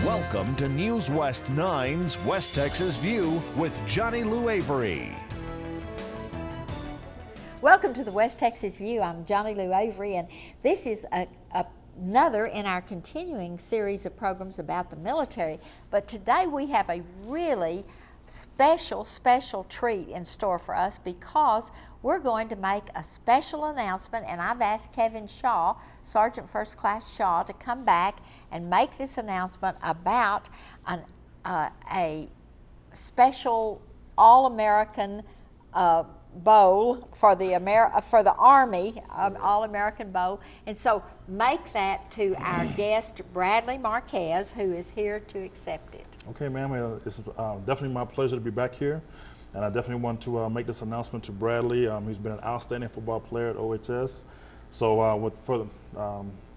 Welcome to News West 9's West Texas View with Johnny Lou Avery. Welcome to the West Texas View. I'm Johnny Lou Avery, and this is another in our continuing series of programs about the military. But today we have a really special treat in store for us because we're going to make a special announcement, and I've asked Kevin Shaw, Sergeant First Class Shaw, to come back and make this announcement about a special All-American Bowl for the Army, All-American Bowl. And so make that to our guest, Bradley Marquez, who is here to accept it. Okay, ma'am, it's definitely my pleasure to be back here. And I definitely want to make this announcement to Bradley. He's been an outstanding football player at OHS. So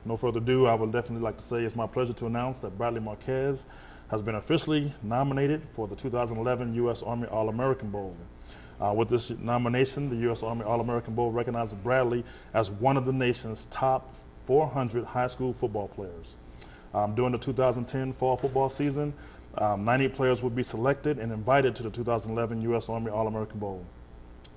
no further ado, I would definitely like to say it's my pleasure to announce that Bradley Marquez has been officially nominated for the 2011 U.S. Army All-American Bowl. With this nomination, the U.S. Army All-American Bowl recognizes Bradley as one of the nation's top 400 high school football players. During the 2010 fall football season, 90 players will be selected and invited to the 2011 U.S. Army All-American Bowl.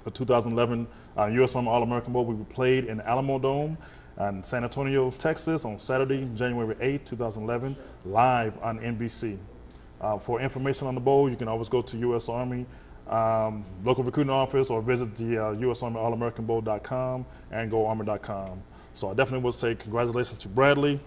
The 2011 U.S. Army All-American Bowl will be played in Alamo Dome in San Antonio, Texas on Saturday, January 8, 2011, live on NBC. For information on the bowl, you can always go to U.S. Army local recruiting office or visit the U.S. Army All-American Bowl.com and GoArmy.com. So I definitely would say congratulations to Bradley.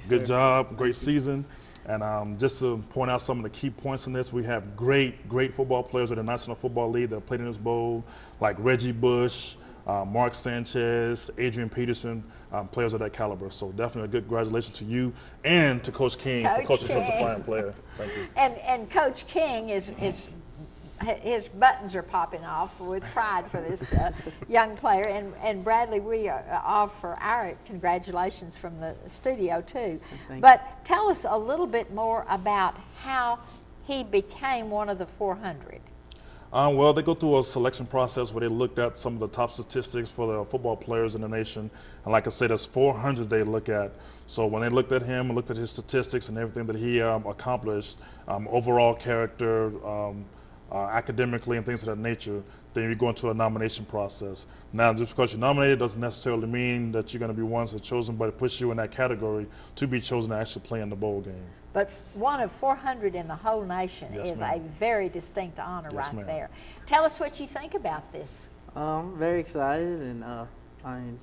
Good job, great season. And just to point out some of the key points in this, we have great football players in the National Football League that have played in this bowl, like Reggie Bush, Mark Sanchez, Adrian Peterson, players of that caliber. So definitely a good congratulations to you and to Coach King for coaching such a fine player. Thank you. And Coach King his buttons are popping off with pride for this young player. And Bradley, we offer our congratulations from the studio too. But tell us a little bit more about how he became one of the 400. Well, they go through a selection process where they looked at some of the top statistics for the football players in the nation. And like I said, there's 400 they look at. So when they looked at him and looked at his statistics and everything that he accomplished, overall character, academically and things of that nature, then you go into a nomination process. Now, just because you're nominated doesn't necessarily mean that you're going to be ones that are chosen, but it puts you in that category to be chosen to actually play in the bowl game. But one of 400 in the whole nation is a very distinct honor there. Tell us what you think about this. I'm very excited, and I'm kind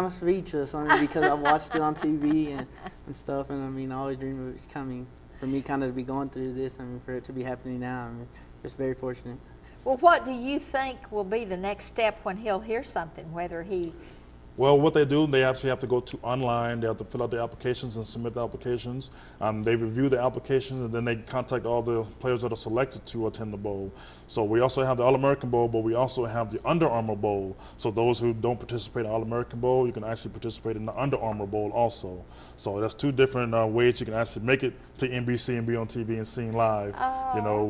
of speechless. Because I've watched it on TV and stuff, and I always dreamed of it coming. For me kind of to be going through this, for it to be happening now, I'm just very fortunate. Well, what do you think will be the next step when he'll hear something, whether he... Well, what they do, they actually have to go to online. They have to fill out the applications and submit the applications. They review the applications, and then they contact all the players that are selected to attend the bowl. So we also have the All-American Bowl, but we also have the Under Armour Bowl. So those who don't participate in the All-American Bowl, you can actually participate in the Under Armour Bowl also. So that's two different ways you can actually make it to NBC and be on TV and seen live,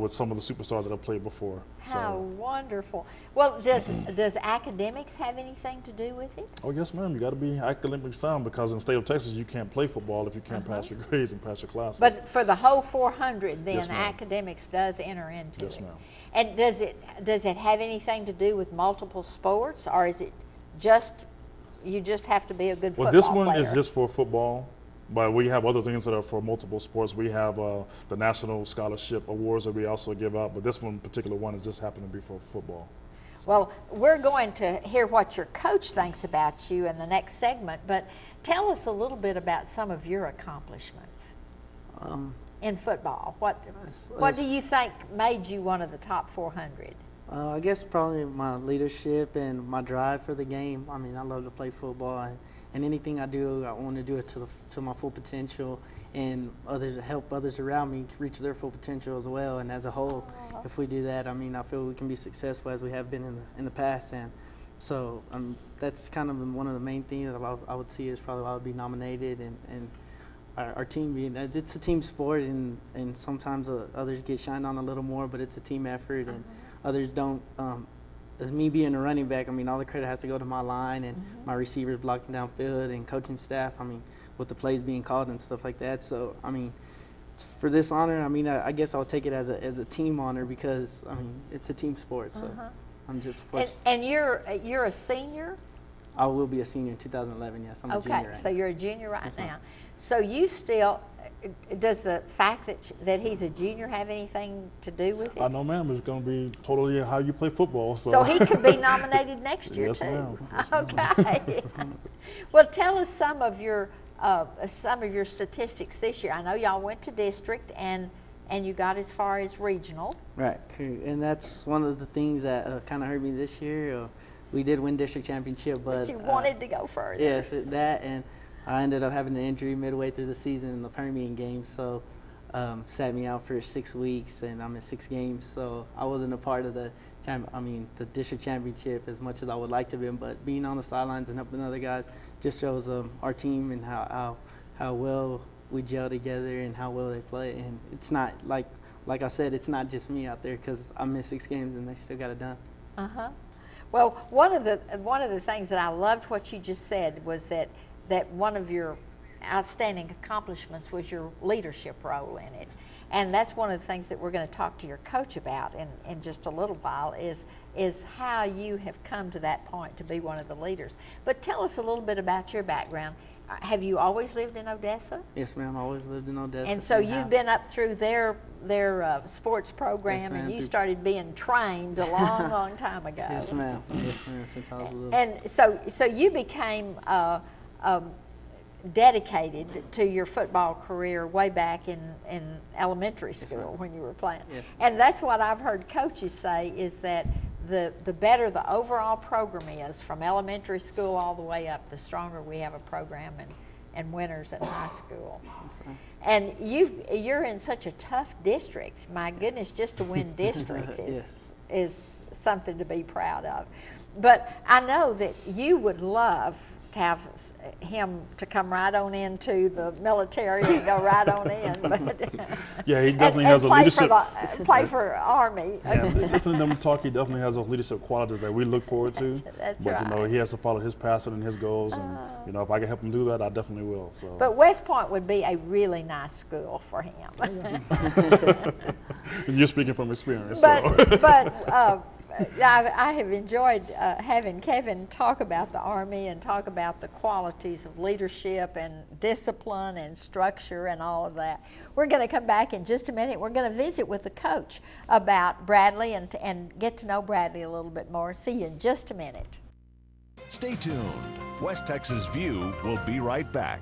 with some of the superstars that have played before. How wonderful. Well, does academics have anything to do with it? Oh, yes, ma'am. You got to be academically sound because in the state of Texas, you can't play football if you can't pass your grades and pass your classes. But for the whole 400, then academics does enter into it. Yes, ma'am. And does it have anything to do with multiple sports, or is it you just have to be a good football player? Well, this one is just for football. But we have other things that are for multiple sports. We have the National Scholarship Awards that we also give out, but this one particular one is just happened to be for football. Well, we're going to hear what your coach thinks about you in the next segment, but tell us a little bit about some of your accomplishments in football. What do you think made you one of the top 400? I guess probably my leadership and my drive for the game. I love to play football, and anything I do, I want to do it to my full potential, and help others around me reach their full potential as well. And as a whole, if we do that, I feel we can be successful as we have been in the past. And so that's kind of one of the main things that I would see is probably why I would be nominated, and our team being, it's a team sport, and sometimes others get shined on a little more, but it's a team effort, and others don't as me being a running back, I mean, all the credit has to go to my line and my receivers blocking downfield and coaching staff. I mean, with the plays being called and stuff like that. So, I mean, for this honor, I mean, I guess I'll take it as a team honor because, I mean, it's a team sport. So I'm just fortunate. And you're a senior? I will be a senior in 2011, yes. I'm a junior right so now. you're a junior right now. So you still, does the fact that he's a junior have anything to do with it? No, ma'am. It's going to be totally how you play football. So he could be nominated next year, yes, too. Ma'am. Yes, Okay. Well, tell us some of your statistics this year. I know y'all went to district and you got as far as regional. Right, and that's one of the things that kind of hurt me this year. We did win district championship, but you wanted to go further. Yes, that, and I ended up having an injury midway through the season in the Permian game, so sat me out for 6 weeks, and I'm in 6 games. So I wasn't a part of the district championship as much as I would like to be. But being on the sidelines and helping other guys just shows our team and how well we gel together and how well they play. And it's not like I said, it's not just me out there because I missed 6 games and they still got it done. Well, one of the things that I loved what you just said was that one of your outstanding accomplishments was your leadership role in it. And that's one of the things that we're going to talk to your coach about in just a little while is how you have come to that point to be one of the leaders. But tell us a little bit about your background. Have you always lived in Odessa? Yes, ma'am. I always lived in Odessa. And so you've been up through their sports program, yes, and you started being trained a long, long time ago. Yes, ma'am. Yes, ma'am. Since I was little. And so you became dedicated to your football career way back in elementary school when you were playing. Yes. And that's what I've heard coaches say is that the better the overall program is from elementary school all the way up, the stronger we have a program and winners in high school. And you're in such a tough district. My goodness, just to win district is something to be proud of. But I know that you would love to have him to come right on into the military and go right on in. But yeah, he definitely has a leadership. Play for Army. Yeah, listening to him talk, he definitely has those leadership qualities that we look forward to. That's but right. You know, he has to follow his passion and his goals, and you know, if I can help him do that, I definitely will. So. But West Point would be a really nice school for him. You're speaking from experience. But I have enjoyed having Kevin talk about the Army and talk about the qualities of leadership and discipline and structure and all of that. We're going to come back in just a minute. We're going to visit with the coach about Bradley and get to know Bradley a little bit more. See you in just a minute. Stay tuned. West Texas View will be right back.